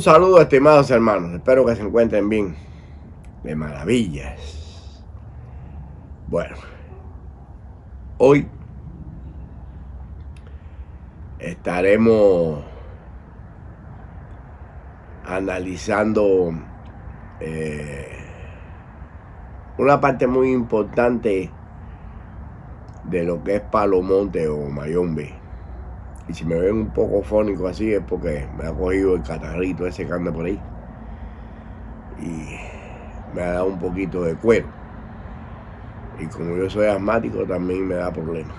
saludo, estimados hermanos. Espero que se encuentren bien. De maravillas. Bueno, hoy estaremos analizando una parte muy importante de lo que es Palo Monte o Mayombe. Y si me ven un poco fónico así es porque me ha cogido el catarrito ese que anda por ahí y me ha dado un poquito de cuero. Y como yo soy asmático también me da problemas.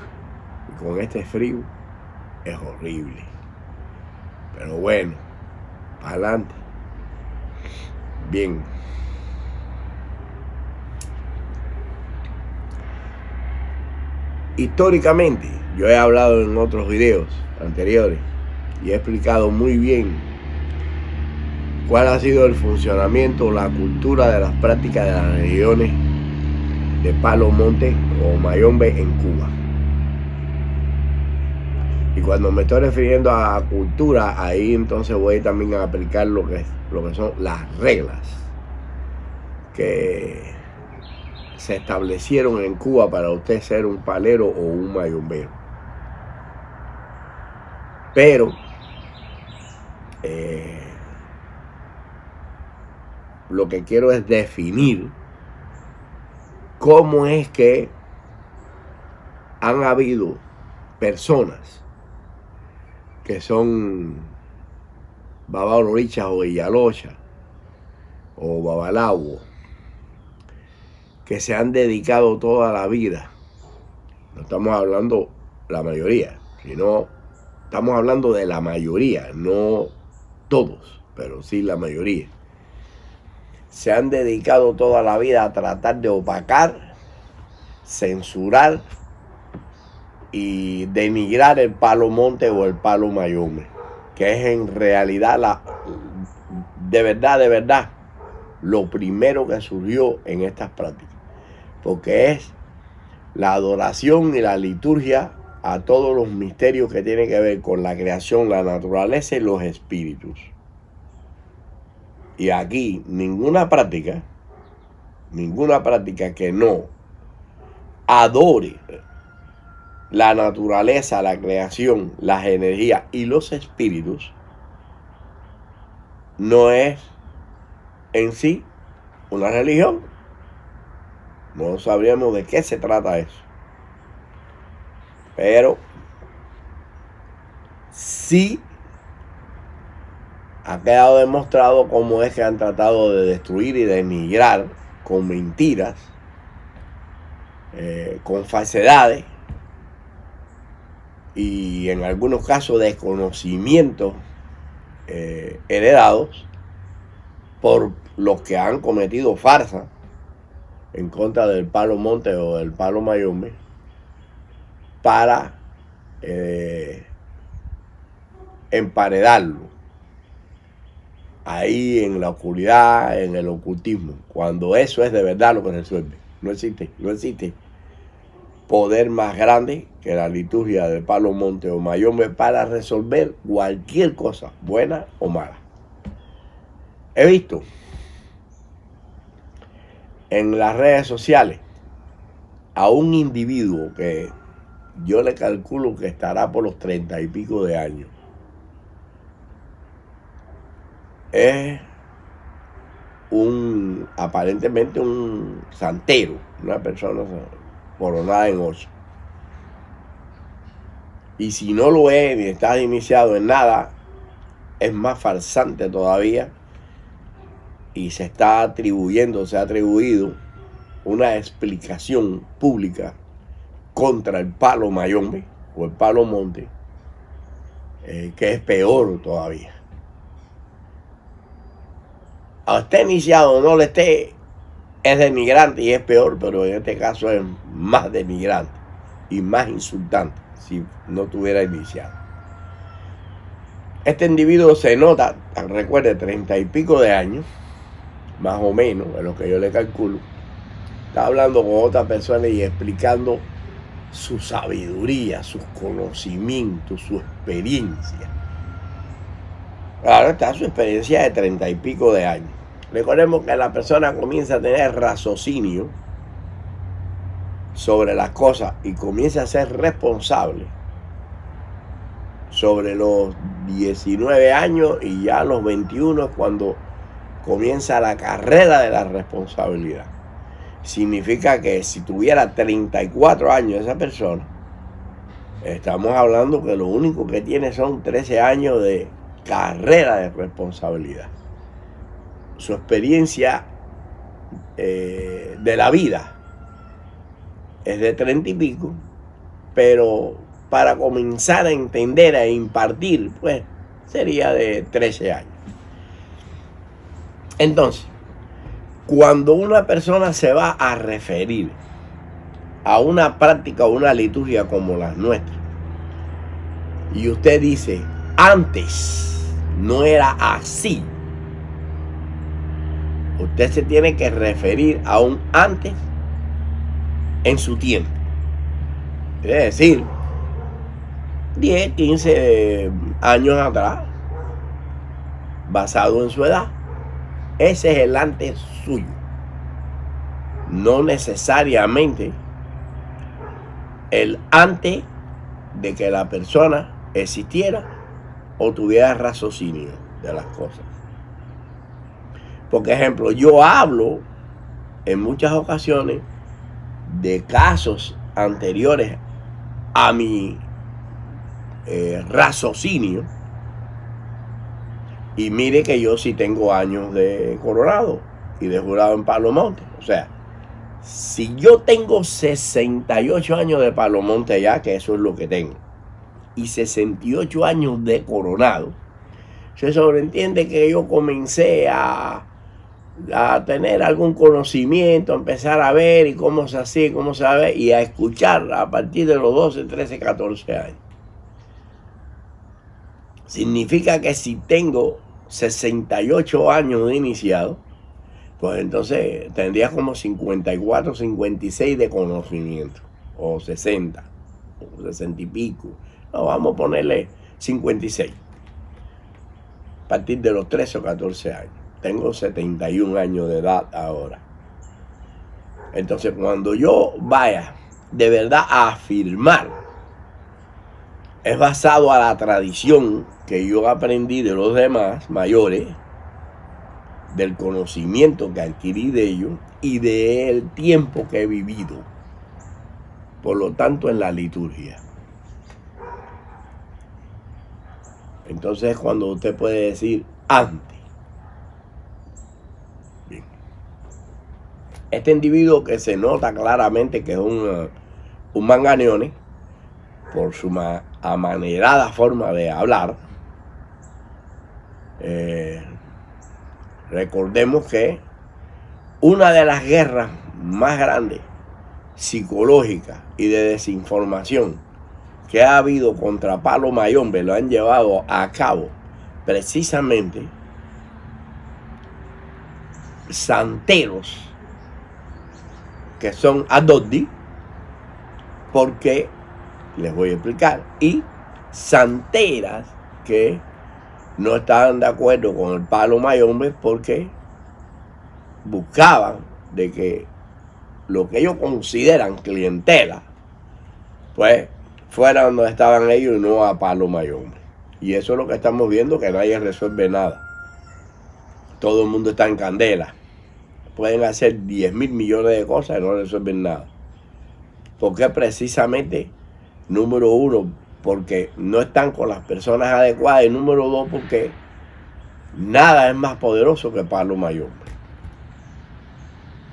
Y con este frío es horrible. Pero bueno, para adelante. Bien. Históricamente, yo he hablado en otros videos anteriores y he explicado muy bien cuál ha sido el funcionamiento, la cultura de las prácticas de las religiones de Palo Monte o Mayombe en Cuba. Y cuando me estoy refiriendo a cultura, ahí entonces voy también a aplicar lo que son las reglas que se establecieron en Cuba para usted ser un palero o un mayombero. Pero lo que quiero es definir cómo es que han habido personas que son babalorichas o Villalosha o babalao, que se han dedicado toda la vida, no estamos hablando la mayoría, sino estamos hablando de la mayoría, no todos, pero sí la mayoría, se han dedicado toda la vida a tratar de opacar, censurar y denigrar el Palo Monte o el Palo Mayombe, que es en realidad de verdad, lo primero que surgió en estas prácticas, porque es la adoración y la liturgia a todos los misterios que tienen que ver con la creación, la naturaleza y los espíritus. Y aquí ninguna práctica que no adore la naturaleza, la creación, las energías y los espíritus no es en sí una religión. No sabríamos de qué se trata eso. Pero sí ha quedado demostrado cómo es que han tratado de destruir y denigrar con mentiras, con falsedades y en algunos casos desconocimientos heredados por los que han cometido farsa en contra del Palo Monte o del Palo Mayombe para emparedarlo ahí en la oscuridad, en el ocultismo, cuando eso es de verdad lo que resuelve. No existe poder más grande que la liturgia del Palo Monte o Mayombe para resolver cualquier cosa, buena o mala. He visto en las redes sociales a un individuo que yo le calculo que estará por los 30 y pico de años. Es aparentemente un santero, una persona coronada en 8. Y si no lo es ni está iniciado en nada, es más farsante todavía. Y se ha atribuido una explicación pública contra el Palo Mayombe o el Palo Monte, que es peor todavía. Esté iniciado o no le esté, es denigrante y es peor, pero en este caso es más denigrante y más insultante si no tuviera iniciado. Este individuo se nota, recuerde, 30 y pico de años, más o menos, es lo que yo le calculo. Está hablando con otra persona y explicando su sabiduría, sus conocimientos, su experiencia. Claro está su experiencia de 30 y pico de años. Recordemos que la persona comienza a tener raciocinio sobre las cosas y comienza a ser responsable sobre los 19 años, y ya a los 21 es cuando comienza la carrera de la responsabilidad. Significa que si tuviera 34 años esa persona, estamos hablando que lo único que tiene son 13 años de carrera de responsabilidad. Su experiencia de la vida es de 30 y pico, pero para comenzar a entender, a impartir, pues sería de 13 años. Entonces, cuando una persona se va a referir a una práctica o una liturgia como las nuestras, y usted dice, antes no era así, usted se tiene que referir a un antes en su tiempo. Es decir, 10, 15 años atrás, basado en su edad. Ese es el antes suyo. No necesariamente el antes de que la persona existiera o tuviera raciocinio de las cosas. Por ejemplo, yo hablo en muchas ocasiones de casos anteriores a mi raciocinio, y mire que yo sí tengo años de coronado y de jurado en Palomonte. O sea, si yo tengo 68 años de Palomonte ya, que eso es lo que tengo, y 68 años de coronado, se sobreentiende que yo comencé a tener algún conocimiento, a empezar a ver y cómo se hacía, cómo se sabe, y a escuchar a partir de los 12, 13, 14 años. Significa que si tengo 68 años de iniciado, pues entonces tendría como 54, 56 de conocimiento, o 60, o 60 y pico. No, vamos a ponerle 56. A partir de los 13 o 14 años. Tengo 71 años de edad ahora. Entonces, cuando yo vaya de verdad a afirmar, es basado a la tradición que yo aprendí de los demás mayores, del conocimiento que adquirí de ellos y del tiempo que he vivido. Por lo tanto, en la liturgia. Entonces es cuando usted puede decir antes. Bien. Este individuo que se nota claramente que es un manganeone por su amanerada forma de hablar, recordemos que una de las guerras más grandes psicológicas y de desinformación que ha habido contra Palo Mayombe lo han llevado a cabo precisamente santeros que son adoddi, porque les voy a explicar, y santeras que no estaban de acuerdo con el Palo Mayombe porque buscaban de que lo que ellos consideran clientela, pues fuera donde estaban ellos y no a Palo Mayombe. Y eso es lo que estamos viendo, que nadie resuelve nada. Todo el mundo está en candela. Pueden hacer 10.000 millones de cosas y no resuelven nada. Porque precisamente, número uno, porque no están con las personas adecuadas, y número dos, porque nada es más poderoso que Palo Mayombe.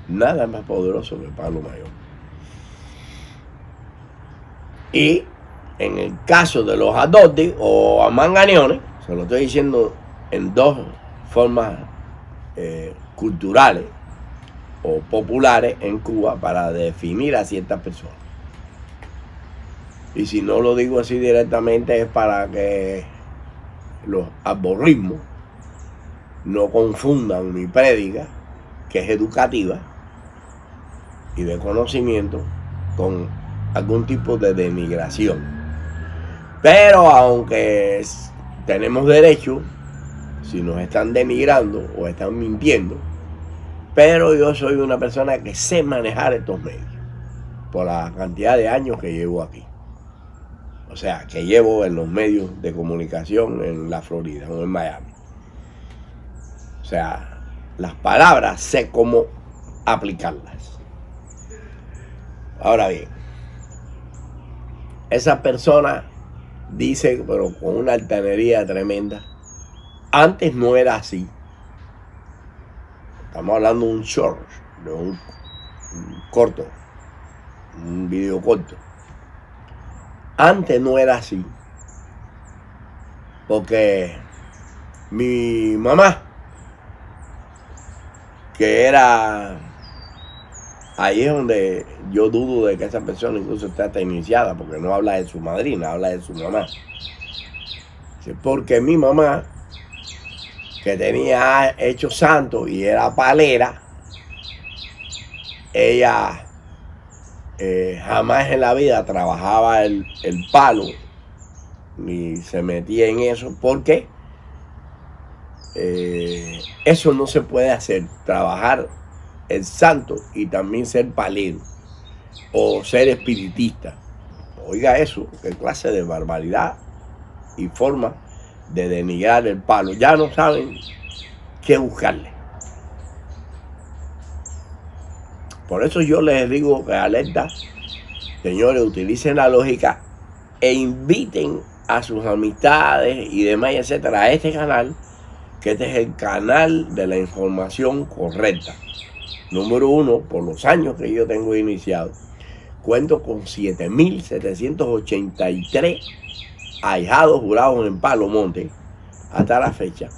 Nada es más poderoso que Palo Mayombe. Y en el caso de los adoddi o amanganeones, se lo estoy diciendo en dos formas culturales o populares en Cuba para definir a ciertas personas. Y si no lo digo así directamente es para que los algoritmos no confundan mi prédica, que es educativa y de conocimiento, con algún tipo de denigración. Pero aunque tenemos derecho si nos están denigrando o están mintiendo, pero yo soy una persona que sé manejar estos medios por la cantidad de años que llevo aquí. O sea, que llevo en los medios de comunicación en la Florida o en Miami. O sea, las palabras sé cómo aplicarlas. Ahora bien, esa persona dice, pero con una altanería tremenda, antes no era así. Estamos hablando de un short, de un corto, un video corto. Antes no era así, porque mi mamá, que era, ahí es donde yo dudo de que esa persona incluso esté hasta iniciada, porque no habla de su madrina, habla de su mamá. Porque mi mamá, que tenía hecho santo y era palera, ella jamás en la vida trabajaba el palo ni se metía en eso, porque eso no se puede hacer, trabajar el santo y también ser palero o ser espiritista. Oiga eso, qué clase de barbaridad y forma de denigrar el palo. Ya no saben qué buscarle. Por eso yo les digo que alerta, señores, utilicen la lógica e inviten a sus amistades y demás, etcétera, a este canal, que este es el canal de la información correcta. Número uno, por los años que yo tengo iniciado, cuento con 7.783 ahijados jurados en Palo Monte hasta la fecha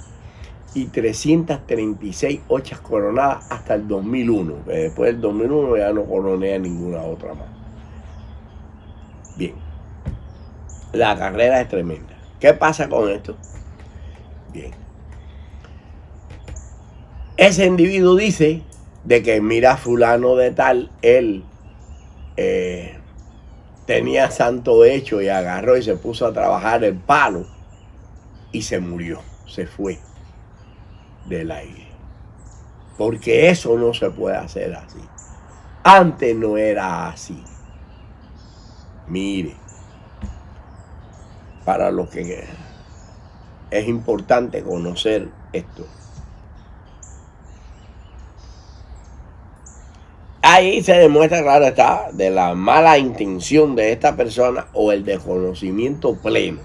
y 336 ochas coronadas hasta el 2001, que después del 2001 ya no coroné a ninguna otra más. Bien, la carrera es tremenda. ¿Qué pasa con esto? Bien, ese individuo dice de que mira, fulano de tal, él tenía santo hecho y agarró y se puso a trabajar el palo y se murió, se fue del aire. Porque eso no se puede hacer así. Antes no era así. Mire, para lo que es importante conocer esto. Ahí se demuestra, claro está, de la mala intención de esta persona o el desconocimiento pleno.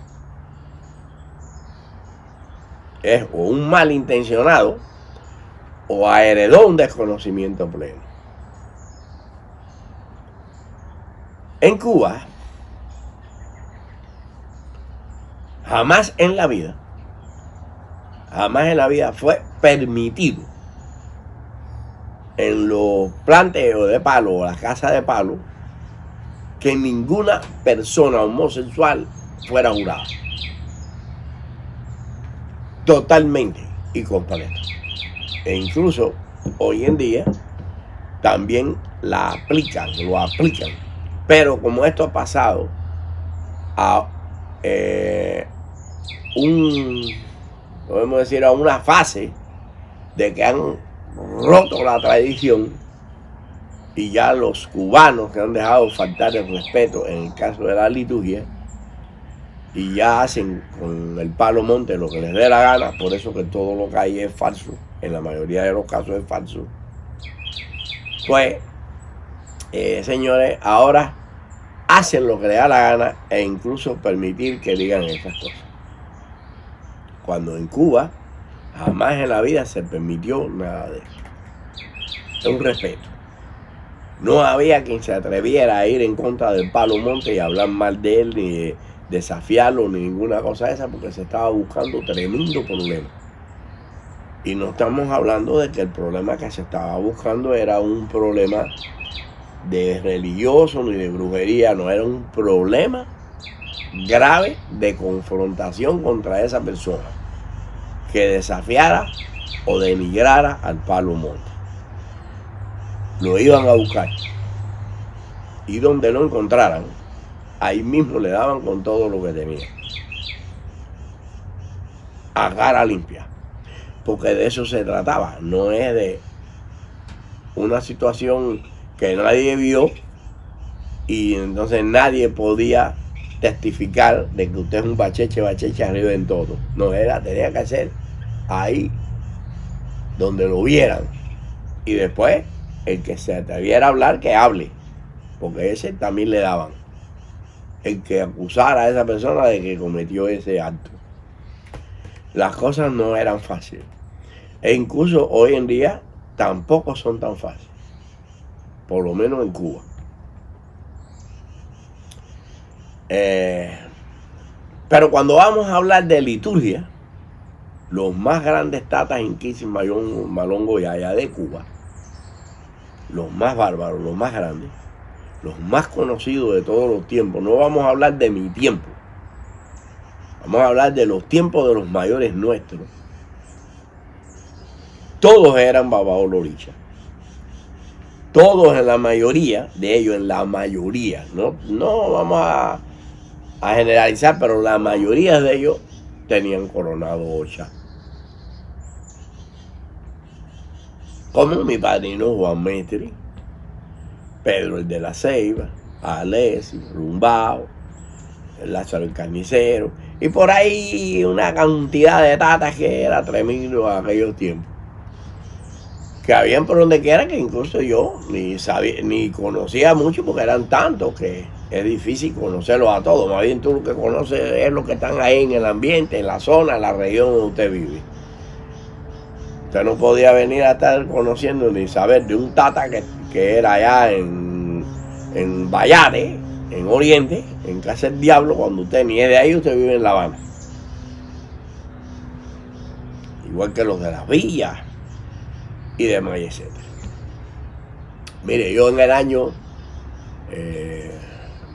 Es o un malintencionado o heredó un desconocimiento pleno. En Cuba, jamás en la vida fue permitido en los planteos de palo o las casas de palo que ninguna persona homosexual fuera jurada. Totalmente y completo. E incluso hoy en día también lo aplican. Pero como esto ha pasado a podemos decir, a una fase de que han roto la tradición y ya los cubanos que han dejado faltar el respeto en el caso de la liturgia y ya hacen con el Palo Monte lo que les dé la gana, por eso que todo lo que hay es falso, en la mayoría de los casos es falso. Pues, señores, ahora hacen lo que les da la gana e incluso permitir que digan esas cosas. Cuando en Cuba jamás en la vida se permitió nada de eso. Es un respeto. No había quien se atreviera a ir en contra del Palo Monte y hablar mal de él, ni de desafiarlo, ni ninguna cosa de esa, porque se estaba buscando tremendo problema. Y no estamos hablando de que el problema que se estaba buscando era un problema de religioso ni de brujería, no, era un problema grave de confrontación contra esa persona que desafiara o denigrara al Palo Monte. Lo iban a buscar y donde lo encontraran, ahí mismo le daban con todo lo que tenía, a cara limpia. porque de eso se trataba, no es de una situación que nadie vio y entonces nadie podía testificar de que usted es un bacheche arriba en todo. No, tenía que ser ahí donde lo vieran. Y después, el que se atreviera a hablar, que hable, porque ese también le daban. El que acusara a esa persona de que cometió ese acto. Las cosas no eran fáciles. E incluso hoy en día tampoco son tan fáciles. Por lo menos en Cuba. Pero cuando vamos a hablar de liturgia, los más grandes tatas Inquis, Malongo y allá de Cuba, los más bárbaros, los más grandes, los más conocidos de todos los tiempos, no vamos a hablar de mi tiempo, vamos a hablar de los tiempos de los mayores nuestros. Todos eran babaolorichas. Todos, en la mayoría de ellos, en la mayoría, no vamos a generalizar, pero la mayoría de ellos tenían coronado Ocha. Como mi padrino Juan Mestre, Pedro el de la Ceiba, Alessi, Rumbao, Lázaro el Carnicero, y por ahí una cantidad de tatas que era tremendo en aquellos tiempos. Que habían por donde quiera, que incluso yo ni sabía, ni conocía mucho, porque eran tantos que es difícil conocerlos a todos. Más bien tú lo que conoces es los que están ahí en el ambiente, en la zona, en la región donde usted vive. Usted no podía venir a estar conociendo ni saber de un tata que era allá en Vallate, en Oriente, en Casa del Diablo, cuando usted ni es de ahí, usted vive en La Habana. Igual que los de las villas y demás, etc. Mire, yo en el año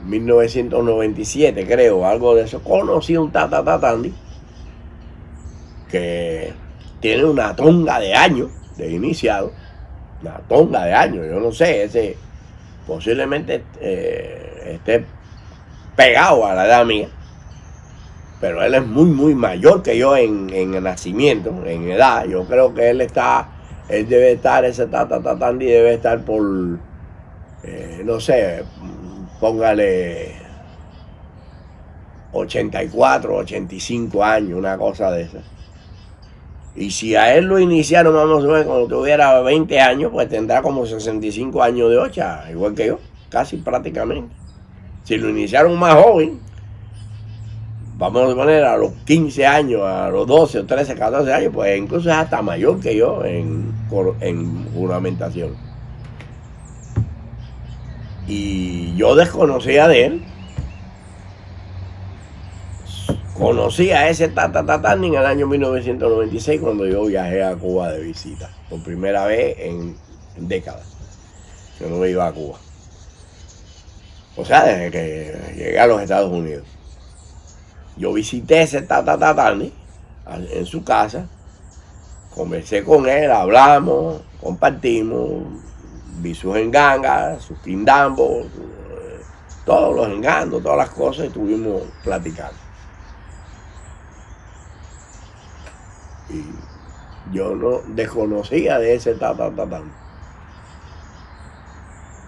1997, creo, algo de eso, conocí un tatatandi que tiene una tonga de años de iniciado, una tonga de años, yo no sé, ese posiblemente esté pegado a la edad mía, pero él es muy mayor que yo en el nacimiento, en edad. Yo creo que él debe estar, ese tatatandi debe estar por, no sé, póngale 84, 85 años, una cosa de esas. Y si a él lo iniciaron, vamos a ver, cuando tuviera 20 años, pues tendrá como 65 años de Ocha, igual que yo, casi prácticamente. Si lo iniciaron más joven, vamos a poner a los 15 años, a los 12 o 13, 14 años, pues incluso es hasta mayor que yo en juramentación. Y yo desconocía de él. Conocí a ese tatatani en el año 1996, cuando yo viajé a Cuba de visita. Por primera vez en décadas. Yo no iba a Cuba. O sea, desde que llegué a los Estados Unidos. Yo visité ese tatatani en su casa. Conversé con él, hablamos, compartimos. Vi sus engangas, sus quindambos, todos los engandos, todas las cosas, y estuvimos platicando. Y yo no desconocía de ese tatatán.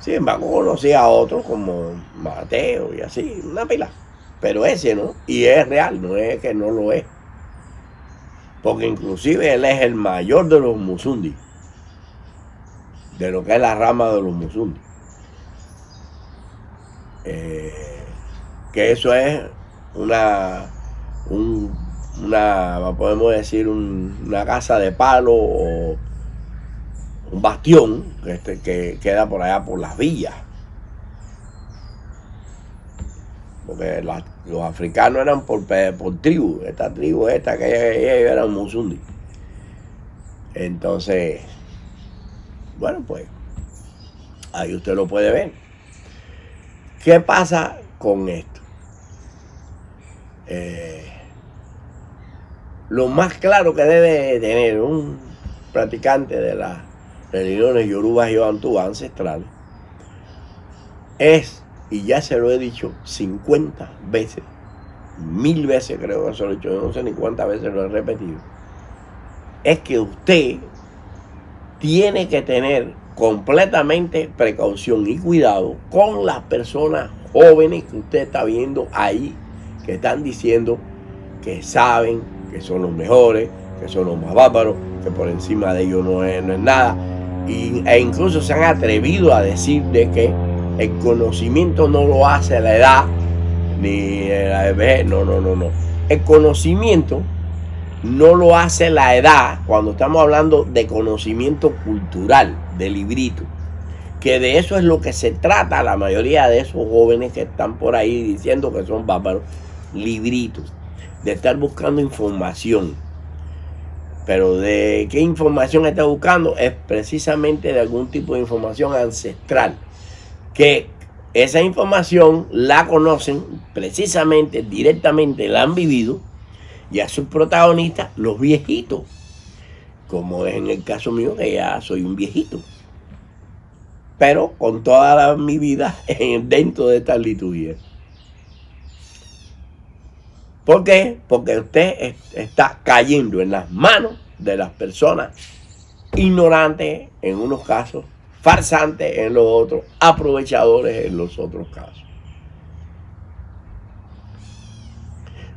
Sin embargo, conocía a otros como Mateo y así, una pila. Pero ese no, y es real, no es que no lo es. Porque inclusive él es el mayor de los Musundi, de lo que es la rama de los Musundi. Que eso es podemos decir, una casa de palo o un bastión que queda por allá por las villas. Porque los africanos eran por tribu, esta que eran Musundi. Entonces, bueno, pues ahí usted lo puede ver. ¿Qué pasa con esto? Lo más claro que debe tener un practicante de las religiones yorubas y bantú ancestrales es, y ya se lo he dicho 50 veces, 1000 veces creo que se lo he dicho, no sé ni cuántas veces lo he repetido, es que usted tiene que tener completamente precaución y cuidado con las personas jóvenes que usted está viendo ahí, que están diciendo que saben, que son los mejores, que son los más bárbaros, que por encima de ellos no es nada. E incluso se han atrevido a decir de que el conocimiento no lo hace la edad, ni la vejez. No. El conocimiento no lo hace la edad cuando estamos hablando de conocimiento cultural, de librito, que de eso es lo que se trata la mayoría de esos jóvenes que están por ahí diciendo que son bárbaros, libritos, de estar buscando información. Pero de qué información está buscando es precisamente de algún tipo de información ancestral, que esa información la conocen precisamente, directamente la han vivido, y a sus protagonistas, los viejitos, como es en el caso mío, que ya soy un viejito, pero con toda mi vida dentro de esta liturgia. ¿Por qué? Porque usted está cayendo en las manos de las personas ignorantes en unos casos, farsantes en los otros, aprovechadores en los otros casos.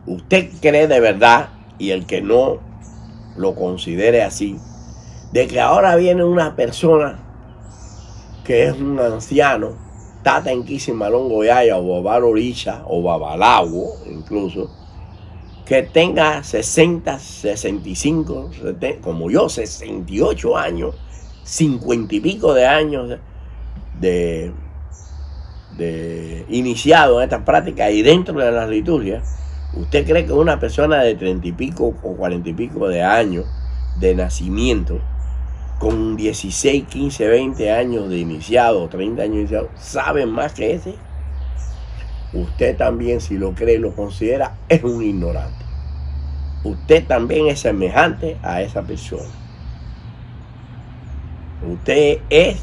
Usted cree de verdad, y el que no lo considere así, de que ahora viene una persona que es un anciano, Tata Enquisi Malón Goyaya o Babar Orisha o Babalawo incluso, que tenga 60, 65, 70, como yo, 68 años, 50 y pico de años de iniciado en estas prácticas y dentro de las liturgias. ¿Usted cree que una persona de 30 y pico o 40 y pico de años de nacimiento, con 16, 15, 20 años de iniciado, 30 años de iniciado, sabe más que ese? Usted también, si lo cree y lo considera, es un ignorante. Usted también es semejante a esa persona. Usted es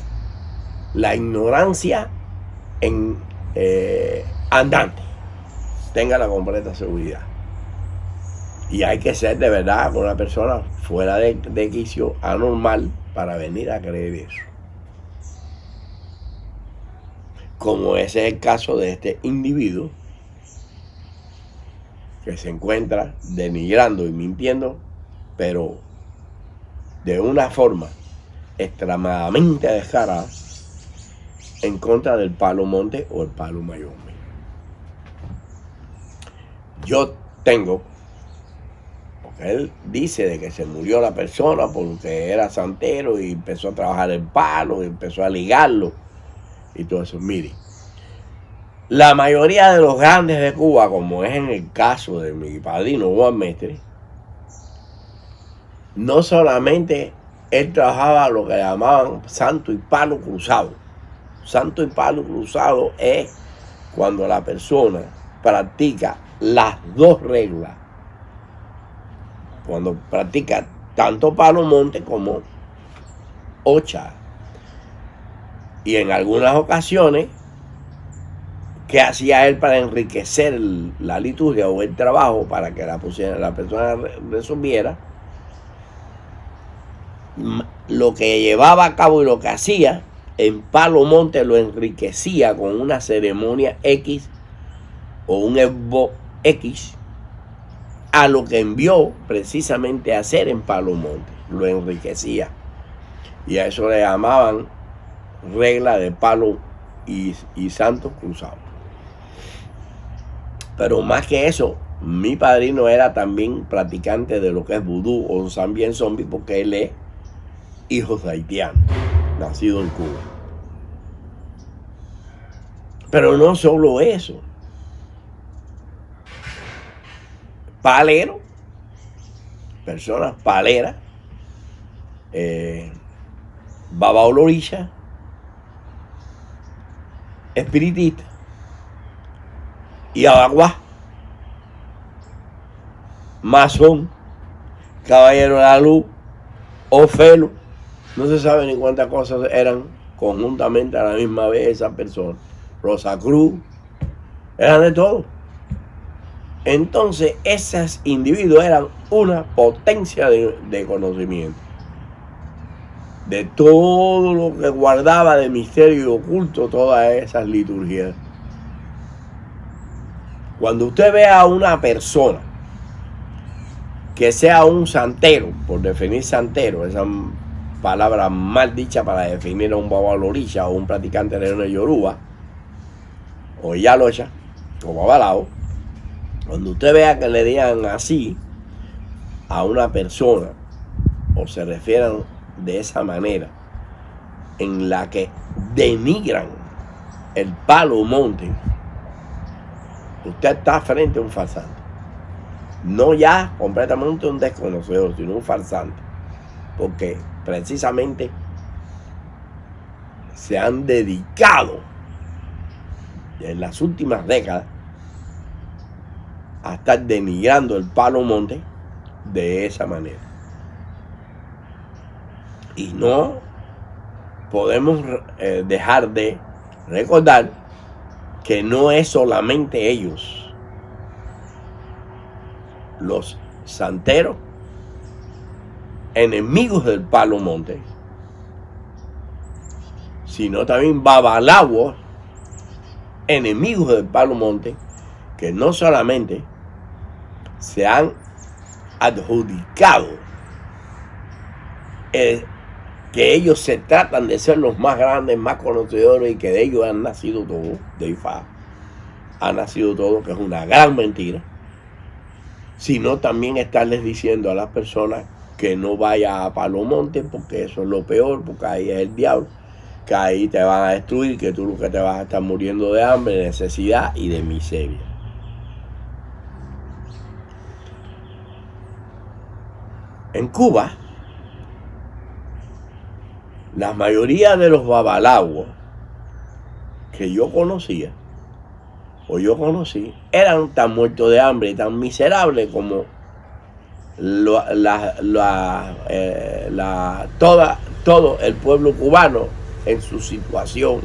la ignorancia en andante. Tenga la completa seguridad. Y hay que ser de verdad una persona fuera de quicio, anormal, para venir a creer eso. Como ese es el caso de este individuo que se encuentra denigrando y mintiendo, pero de una forma extremadamente descarada, en contra del Palo Monte o el Palo Mayombe. Yo tengo, porque él dice de que se murió la persona porque era santero y empezó a trabajar el palo y empezó a ligarlo y todo eso. Mire, la mayoría de los grandes de Cuba, como es en el caso de mi padrino Juan Mestre, no solamente él trabajaba lo que llamaban santo y palo cruzado. Santo y palo cruzado es cuando la persona practica las dos reglas. Cuando practica tanto Palo Monte como Ocha. Y en algunas ocasiones, ¿qué hacía él para enriquecer la liturgia o el trabajo para que la persona resolviera? Lo que llevaba a cabo y lo que hacía en Palo Monte lo enriquecía con una ceremonia X o un Evo X a lo que envió precisamente a hacer en Palo Monte. Lo enriquecía. Y a eso le llamaban regla de palo y santos cruzados. Pero más que eso, mi padrino era también practicante de lo que es vudú o también zombie, porque él es hijo de haitiano, nacido en Cuba. Pero no solo eso. Palero, personas paleras, babaolorisha, espiritista y abaguá, masón, caballero de la luz, ofelo, no se sabe ni cuántas cosas eran conjuntamente a la misma vez esas personas. Rosa Cruz, eran de todo. Entonces esos individuos eran una potencia de conocimiento de todo lo que guardaba de misterio y oculto todas esas liturgias. Cuando usted ve a una persona que sea un santero, por definir santero, esa palabra mal dicha para definir a un babalorilla o un practicante de una yoruba, o yalocha, o babalao, cuando usted vea que le digan así a una persona, o se refieran de esa manera, en la que denigran el palo monte, usted está frente a un farsante. No ya completamente un desconocido, sino un farsante. Porque precisamente se han dedicado en las últimas décadas a estar denigrando el palo monte de esa manera. Y no podemos dejar de recordar que no es solamente ellos, los santeros, enemigos del palo monte, sino también babalawos, enemigos del palo monte, que no solamente se han adjudicado que ellos se tratan de ser los más grandes, más conocedores y que de ellos han nacido todos, de Ifá, ha nacido todo, que es una gran mentira, sino también estarles diciendo a las personas que no vaya a Palomonte porque eso es lo peor, porque ahí es el diablo, que ahí te van a destruir, que tú lo que te vas a estar muriendo de hambre, de necesidad y de miseria. En Cuba, la mayoría de los babalawos que yo conocía, o yo conocí, eran tan muertos de hambre y tan miserables como todo el pueblo cubano en su situación,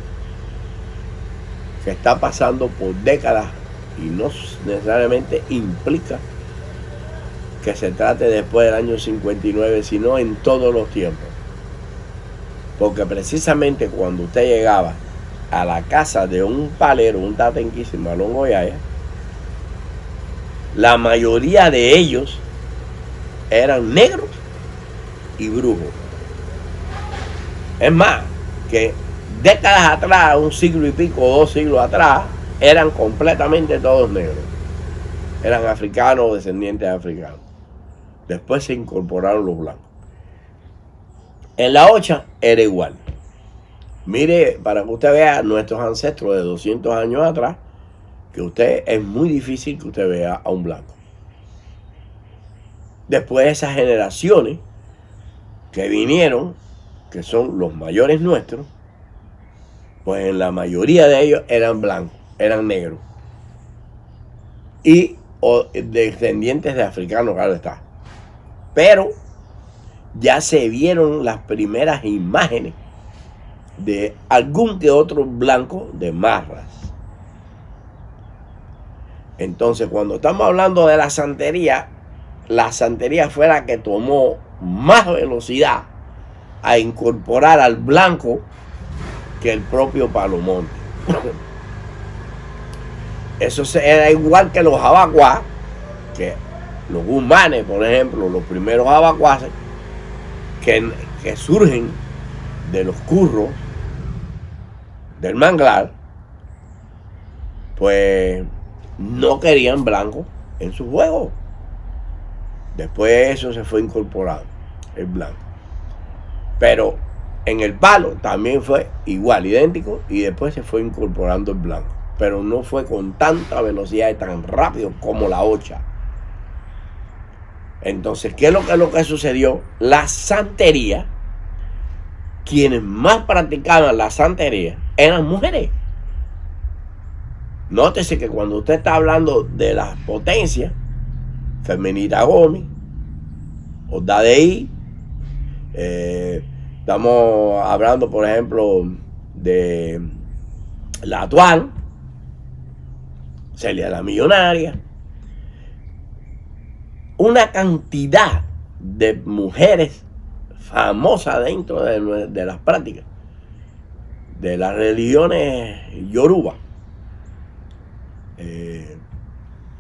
que está pasando por décadas y no necesariamente implica que se trate después del año 59, sino en todos los tiempos. Porque precisamente cuando usted llegaba a la casa de un palero, un tatenquísimo, Alon Goyaya, la mayoría de ellos eran negros y brujos. Es más, que décadas atrás, un siglo y pico, 2 siglos atrás, eran completamente todos negros. Eran africanos o descendientes de africanos. Después se incorporaron los blancos. En la Ocha era igual. Mire, para que usted vea nuestros ancestros de 200 años atrás, que usted es muy difícil que usted vea a un blanco. Después esas generaciones que vinieron, que son los mayores nuestros, pues en la mayoría de ellos eran blancos, eran negros. Y descendientes de africanos, claro está. Pero ya se vieron las primeras imágenes de algún que otro blanco de marras. Entonces, cuando estamos hablando de la santería fue la que tomó más velocidad a incorporar al blanco que el propio Palomonte. Eso era igual que los abacuás, que los gumanes, por ejemplo, los primeros abacuaces que surgen de los curros del manglar, pues no querían blanco en su juego. Después eso se fue incorporado, el blanco. Pero en el palo también fue igual, idéntico, y después se fue incorporando el blanco. Pero no fue con tanta velocidad y tan rápido como la Ocha. Entonces, ¿qué es lo que sucedió? La santería, quienes más practicaban la santería eran mujeres. Nótese que cuando usted está hablando de las potencias, Feminita Gómez, Odadeí, estamos hablando, por ejemplo, de la Tuán, Celia la Millonaria, una cantidad de mujeres famosas dentro de las prácticas de las religiones yoruba.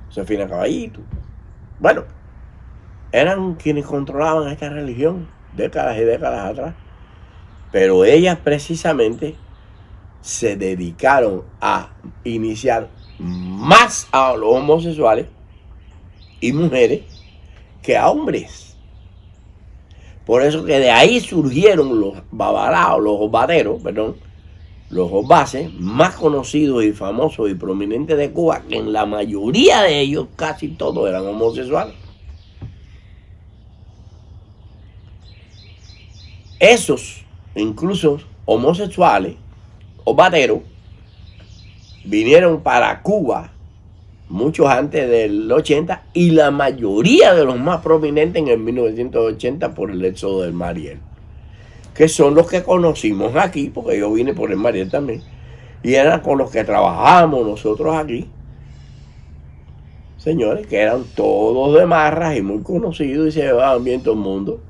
Sofina Caballito. Bueno, eran quienes controlaban esta religión décadas y décadas atrás. Pero ellas precisamente se dedicaron a iniciar más a los homosexuales y mujeres que a hombres. Por eso que de ahí surgieron los babalaos, los obateros, perdón, los obases más conocidos y famosos y prominentes de Cuba, que en la mayoría de ellos casi todos eran homosexuales. Esos, incluso homosexuales, obateros, vinieron para Cuba muchos antes del 80 y la mayoría de los más prominentes en el 1980 por el éxodo del Mariel, que son los que conocimos aquí, porque yo vine por el Mariel también, y eran con los que trabajamos nosotros aquí, señores, que eran todos de marras y muy conocidos y se llevaban bien todo el mundo,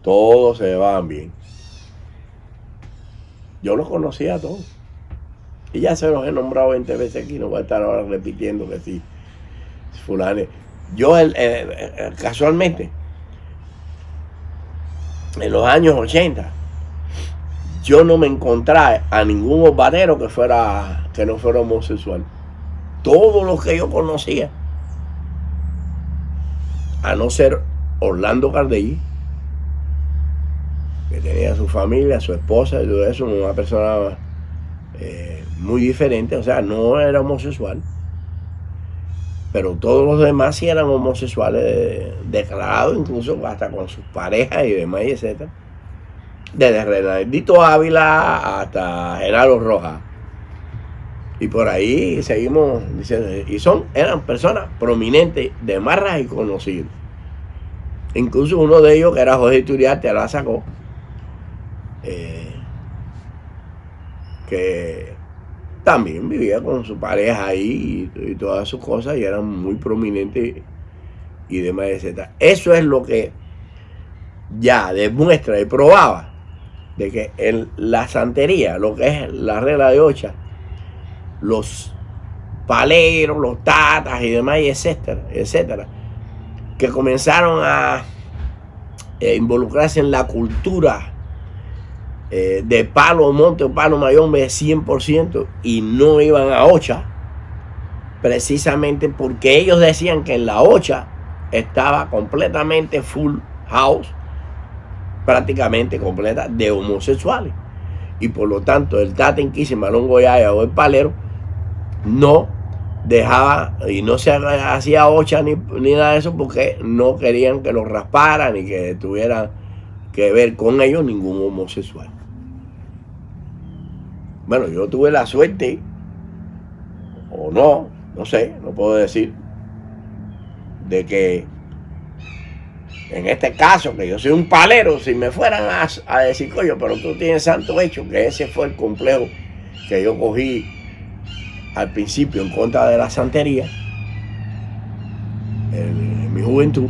todos se llevaban bien. Yo los conocía a todos. Y ya se los he nombrado 20 veces aquí, no voy a estar ahora repitiendo que sí, fulano. Yo casualmente, en los años 80, yo no me encontré a ningún obatero que no fuera homosexual. Todos los que yo conocía, a no ser Orlando Cardelli, que tenía su familia, su esposa y todo eso, una persona muy diferente, o sea, no era homosexual, pero todos los demás sí eran homosexuales declarados, incluso hasta con sus parejas y demás, y etcétera. Desde Renaldito Ávila hasta Genaro Rojas. Y por ahí seguimos diciendo, y eran personas prominentes, de marras y conocidos. Incluso uno de ellos, que era Jorge Turiarte, la sacó, que también vivía con su pareja ahí y todas sus cosas, y eran muy prominentes y demás, etc. Eso es lo que ya demuestra y probaba de que en la santería, lo que es la regla de Ocha, los paleros, los tatas y demás, etcétera, etcétera, que comenzaron a involucrarse en la cultura de Palo Monte o Palo Mayombe 100% y no iban a Ocha, precisamente porque ellos decían que en la Ocha estaba completamente full house, prácticamente completa de homosexuales, y por lo tanto el Tata Inquisi, Malón Goyaya o el palero no dejaba y no se hacía Ocha ni nada de eso, porque no querían que los rasparan ni que tuvieran que ver con ellos ningún homosexual. Bueno, yo tuve la suerte, o no sé, no puedo decir, de que en este caso, que yo soy un palero, si me fueran a decir, coño, pero tú tienes santo hecho, que ese fue el complejo que yo cogí al principio en contra de la santería, en mi juventud,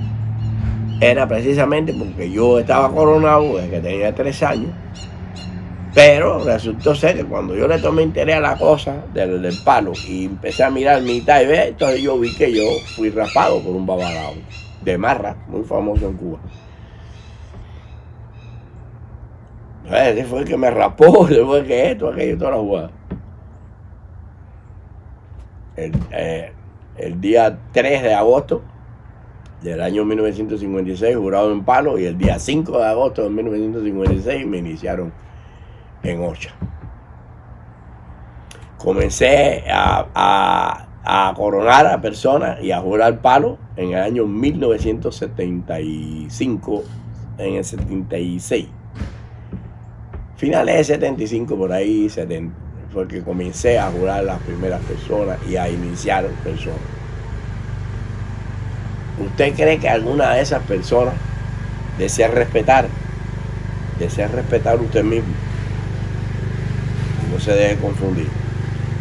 era precisamente porque yo estaba coronado desde que tenía 3 años, pero resultó ser que cuando yo le tomé interés a la cosa del palo y empecé a mirar mitad y ver, entonces yo vi que yo fui raspado por un babalao de marra, muy famoso en Cuba. Ese fue el que me rapó, ese fue el que esto, aquello, toda la jugada. El día 3 de agosto del año 1956, jurado en palo, y el día 5 de agosto de 1956 me iniciaron en Ocha. Comencé a coronar a personas y a jurar palo en el año 1975, en el 76. Finales de 75, por ahí, 70, fue que comencé a jurar a las primeras personas y a iniciar personas. ¿Usted cree que alguna de esas personas desea respetar usted mismo? No se deje confundir.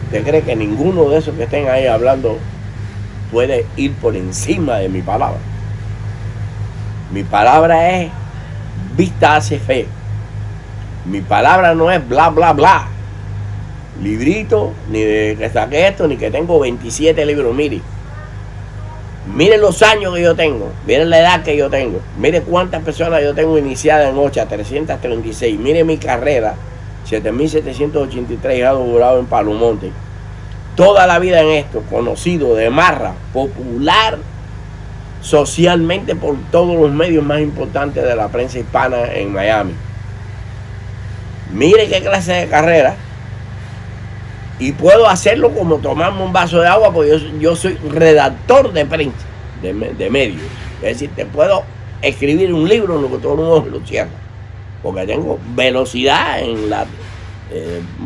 ¿Usted cree que ninguno de esos que estén ahí hablando puede ir por encima de mi palabra? Mi palabra es vista hace fe. Mi palabra no es bla, bla, bla. Librito, ni de que saqué esto, ni que tengo 27 libros. Mire los años que yo tengo. Mire la edad que yo tengo. Mire cuántas personas yo tengo iniciadas en OCHA, 336. Mire mi carrera, 7.783 grados jurado en Palomonte. Toda la vida en esto, conocido de marra, popular socialmente por todos los medios más importantes de la prensa hispana en Miami. Mire qué clase de carrera. Y puedo hacerlo como tomarme un vaso de agua, porque yo soy redactor de prensa, de medios. Es decir, te puedo escribir un libro en lo que todo el mundo lo cierra. Porque tengo velocidad en la,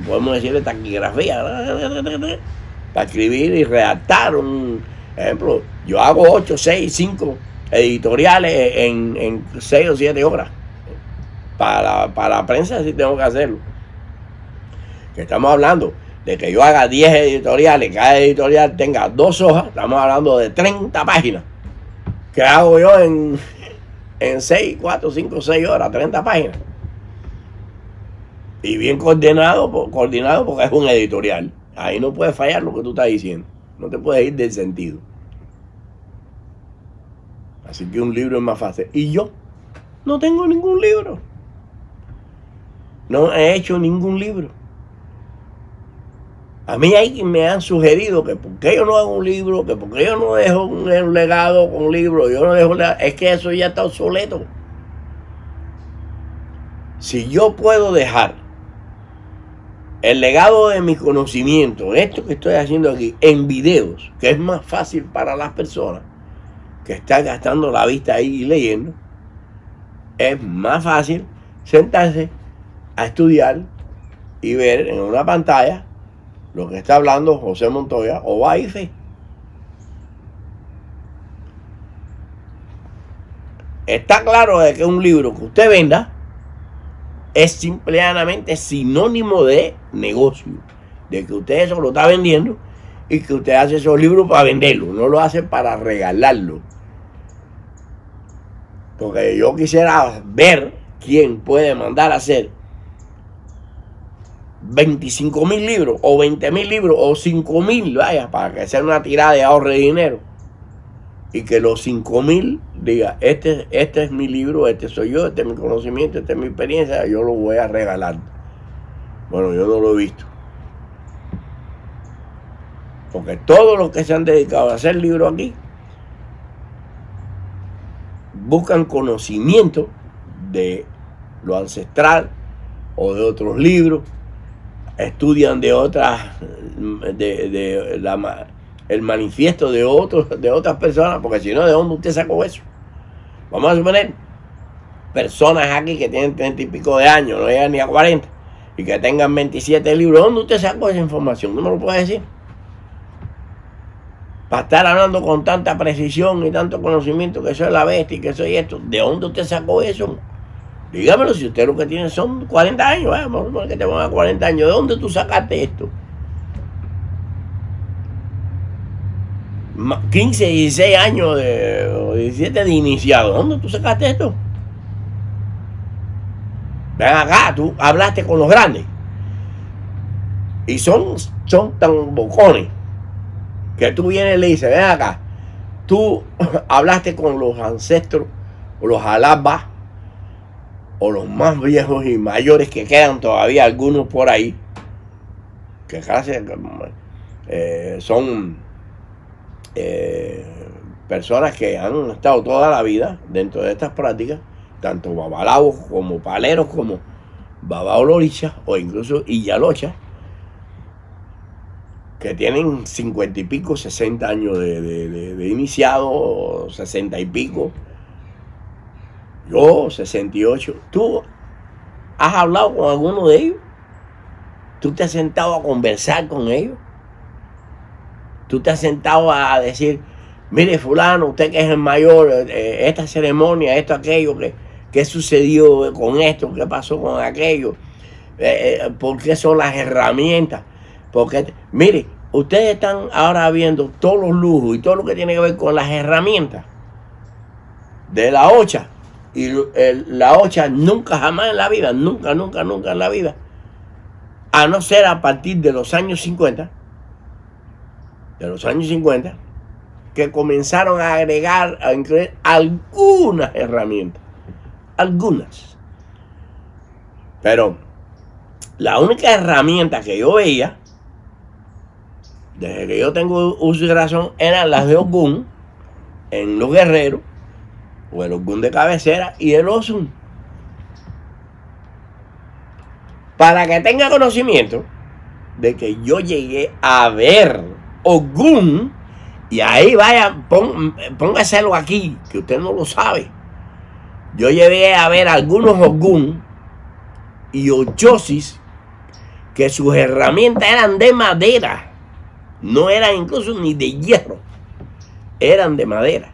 podemos decirle, taquigrafía, para escribir y redactar un ejemplo. Yo hago 8, 6, 5 editoriales en 6 o 7 horas. Para la prensa sí tengo que hacerlo. Que estamos hablando de que yo haga 10 editoriales, cada editorial tenga 2 hojas, estamos hablando de 30 páginas. ¿Qué hago yo en 6, 4, 5, 6 horas? 30 páginas. Y bien coordinado porque es un editorial. Ahí no puede fallar lo que tú estás diciendo. No te puedes ir del sentido. Así que un libro es más fácil. Y yo no tengo ningún libro. No he hecho ningún libro. A mí hay quien me han sugerido que por qué yo no hago un libro, que por qué yo no dejo un legado con un libro, yo no dejo un legado. Es que eso ya está obsoleto. Si yo puedo dejar el legado de mi conocimiento, esto que estoy haciendo aquí, en videos, que es más fácil para las personas que están gastando la vista ahí y leyendo, es más fácil sentarse a estudiar y ver en una pantalla lo que está hablando José Montoya o Baife. Está claro de que un libro que usted venda es simplemente sinónimo de negocio, de que usted eso lo está vendiendo y que usted hace esos libros para venderlo, no lo hace para regalarlo. Porque yo quisiera ver quién puede mandar a hacer 25.000 libros o 20.000 libros o 5.000, vaya, para que sea una tirada de ahorro de dinero. Y que los 5.000 diga, este es mi libro, este soy yo, este es mi conocimiento, esta es mi experiencia, yo lo voy a regalar. Bueno, yo no lo he visto. Porque todos los que se han dedicado a hacer libros aquí buscan conocimiento de lo ancestral o de otros libros, estudian de otras, el manifiesto de otras personas, porque si no, ¿de dónde usted sacó eso? Vamos a suponer personas aquí que tienen 30 y pico de años, no llegan ni a 40, y que tengan 27 libros. ¿De dónde usted sacó esa información? ¿No me lo puede decir? Para estar hablando con tanta precisión y tanto conocimiento que soy la bestia y que soy esto, ¿de dónde usted sacó eso? Dígamelo, si usted lo que tiene son 40 años, vamos a poner que te ponga 40 años, ¿de dónde tú sacaste esto? 15, 16 años o 17 de iniciado, ¿dónde tú sacaste esto? Ven acá, tú hablaste con los grandes y son tan bocones que tú vienes y le dices, ven acá, tú hablaste con los ancestros o los alabas o los más viejos y mayores que quedan todavía, algunos por ahí, que casi son personas que han estado toda la vida dentro de estas prácticas, tanto babalabos como paleros, como babaolorichas o incluso iyalochas, que tienen 50 y pico, 60 años de iniciado, 60 y pico. Yo, 68. ¿Tú has hablado con alguno de ellos? ¿Tú te has sentado a conversar con ellos? ¿Tú te has sentado a decir, mire fulano, usted que es el mayor, esta ceremonia, esto, aquello, qué sucedió con esto, qué pasó con aquello? ¿Por qué son las herramientas? Porque, mire, ustedes están ahora viendo todos los lujos y todo lo que tiene que ver con las herramientas de la OCHA. Y la ocha nunca jamás en la vida, nunca en la vida, a no ser a partir de los años 50, que comenzaron a incluir algunas herramientas, algunas. Pero la única herramienta que yo veía, desde que yo tengo uso y razón, eran las de Ogún en los guerreros, o el Ogún de cabecera y el Osun. Para que tenga conocimiento de que yo llegué a ver Ogún, y ahí vaya, póngaselo aquí, que usted no lo sabe. Yo llegué a ver algunos Ogún y Ochosis que sus herramientas eran de madera, no eran incluso ni de hierro, eran de madera.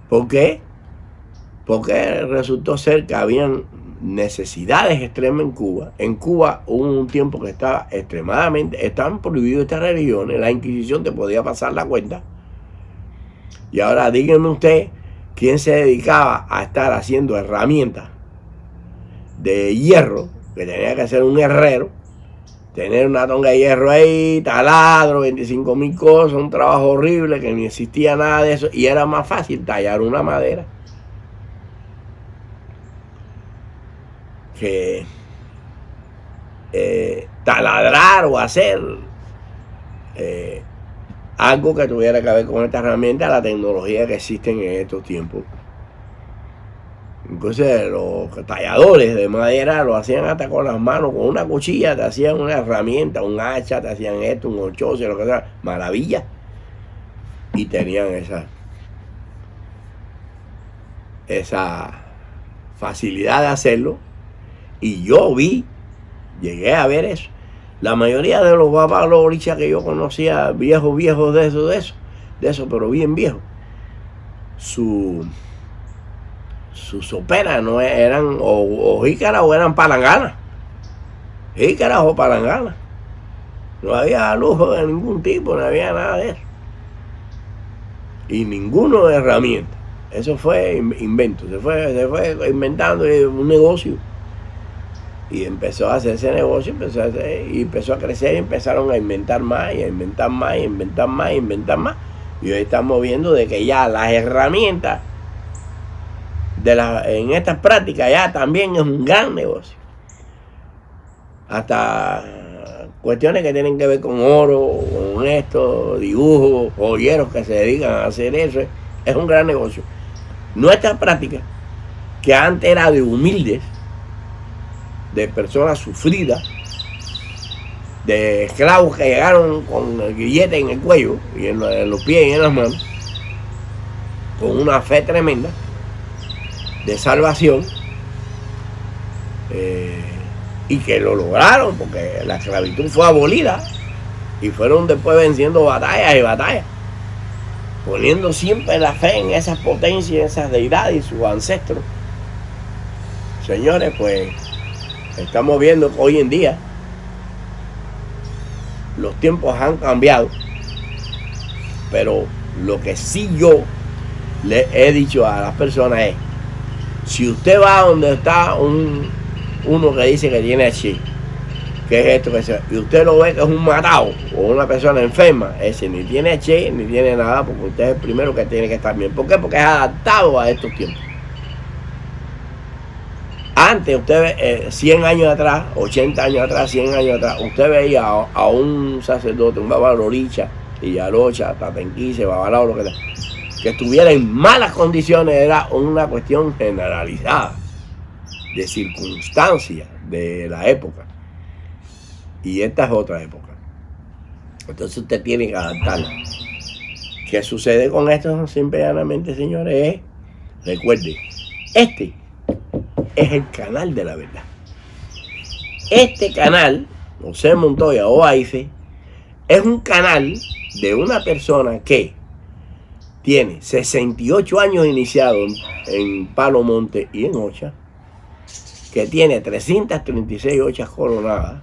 ¿Por qué? Porque resultó ser que habían necesidades extremas en Cuba. En Cuba hubo un tiempo que estaban prohibidas estas religiones, la Inquisición te podía pasar la cuenta. Y ahora díganme usted, ¿quién se dedicaba a estar haciendo herramientas de hierro? Que tenía que ser un herrero, tener una tonga de hierro ahí, taladro, 25.000 cosas, un trabajo horrible, que ni existía nada de eso, y era más fácil tallar una madera que taladrar o hacer algo que tuviera que ver con esta herramienta, la tecnología que existen en estos tiempos. Entonces los talladores de madera lo hacían hasta con las manos, con una cuchilla, te hacían una herramienta, un hacha, te hacían esto, un ochoce, lo que sea, maravilla. Y tenían esa facilidad de hacerlo. Y yo llegué a ver eso. La mayoría de los babalorichas que yo conocía, viejos de eso, pero bien viejos, sus soperas no eran o jícaras o eran palanganas. Jícaras o palanganas. No había lujo de ningún tipo, no había nada de eso. Y ninguno de herramientas. Eso fue invento. Se fue inventando un negocio. Y empezó a hacer ese negocio, empezó a crecer, y empezaron a inventar más, y a inventar más, y a inventar más, y a inventar más. Y hoy estamos viendo de que ya las herramientas en estas prácticas ya también es un gran negocio. Hasta cuestiones que tienen que ver con oro, con esto, dibujos, joyeros que se dedican a hacer eso, es un gran negocio. Nuestra práctica, que antes era de humildes, de personas sufridas, de esclavos que llegaron con el grillete en el cuello y en los pies y en las manos, con una fe tremenda de salvación, y que lo lograron porque la esclavitud fue abolida y fueron después venciendo batallas y batallas, poniendo siempre la fe en esas potencias, en esas deidades y sus ancestros. Señores, pues estamos viendo que hoy en día los tiempos han cambiado, pero lo que sí yo le he dicho a las personas es: si usted va donde está uno que dice que tiene HIV, que es esto que sea, y usted lo ve que es un matado o una persona enferma, ese ni tiene HIV ni tiene nada, porque usted es el primero que tiene que estar bien. ¿Por qué? Porque es adaptado a estos tiempos. Antes, usted ve, 100 años atrás, 80 años atrás, 100 años atrás, usted veía a un sacerdote, un babaloricha, Illarocha, Tatenquise, babalao, lo que sea, que estuviera en malas condiciones. Era una cuestión generalizada de circunstancias de la época. Y esta es otra época. Entonces usted tiene que adaptarla. ¿Qué sucede con esto? Simplemente, señores, recuerde, este es el canal de la verdad. Este canal, José Montoya o AIFE, es un canal de una persona que tiene 68 años iniciado en Palo Monte y en Ocha, que tiene 336 ochas coronadas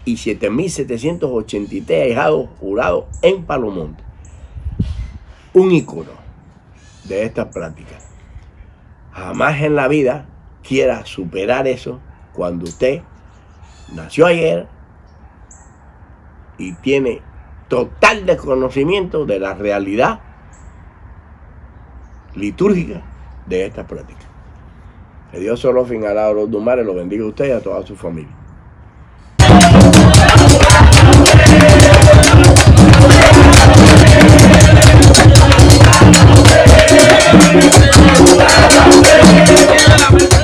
y 7.783 ahijados jurados en Palo Monte. Un ícono de estas prácticas. jamás en la vida quiera superar eso cuando usted nació ayer y tiene total desconocimiento de la realidad litúrgica de estas prácticas. Que Dios solo finalado los dumares lo bendiga a usted y a toda su familia. Thank you.